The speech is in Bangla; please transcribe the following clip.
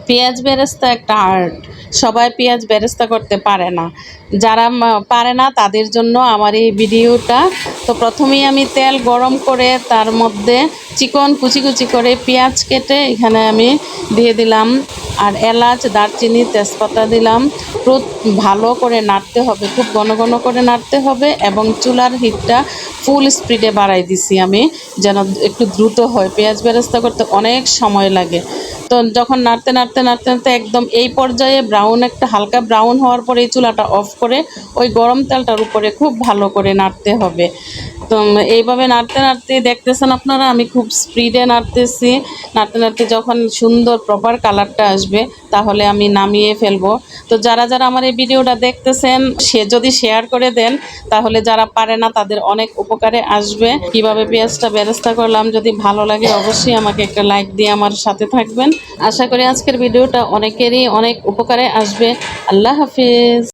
পেঁয়াজ বেরেস্তা একটা আর্ট। সবাই পেঁয়াজ বেরেস্তা করতে পারে না। যারা পারে না তাদের জন্য আমার এই ভিডিওটা। তো প্রথমেই আমি তেল গরম করে তার মধ্যে চিকন কুচি কুচি করে পেঁয়াজ কেটে এখানে আমি দিয়ে দিলাম। আর এলাচ, দারচিনি, তেজপাতা দিলাম। ভালো করে নাড়তে হবে, খুব ঘন ঘন করে নাড়তে হবে এবং চুলার হিটটা ফুল স্পিডে বাড়াই দিছি আমি, যেন একটু দ্রুত হয়। পেঁয়াজ বেরেস্তা করতে অনেক সময় লাগে। তো যখন নাড়তে নাড়তে নাড়তে নাড়তে একদম এই পর্যায়ে ব্রাউন, একটা হালকা ব্রাউন হওয়ার পরে এই চুলাটা অফ করে ওই গরম তেলটার উপরে খুব ভালো করে নাড়তে হবে। তো এইভাবে নাড়তে নাড়তে দেখতেছেন আপনারা আমি খুব স্পিডে নাড়তেছি। নাড়তে নাড়তে যখন সুন্দর প্রপার কালারটা আসবে তাহলে আমি নামিয়ে ফেলবো। তো যারা যারা আমার এই ভিডিওটা দেখতেছেন সে যদি শেয়ার করে দেন তাহলে যারা পারে না তাদের অনেক উপকারে আসবে। কিভাবে পেঁয়াজটা বেরেস্তা করলাম, যদি ভালো লাগে অবশ্যই আমাকে একটা লাইক দিয়ে আমার সাথে থাকবেন। আশা করি আজকের ভিডিওটা অনেকেরই অনেক উপকারে আসবে। আল্লাহ হাফিজ।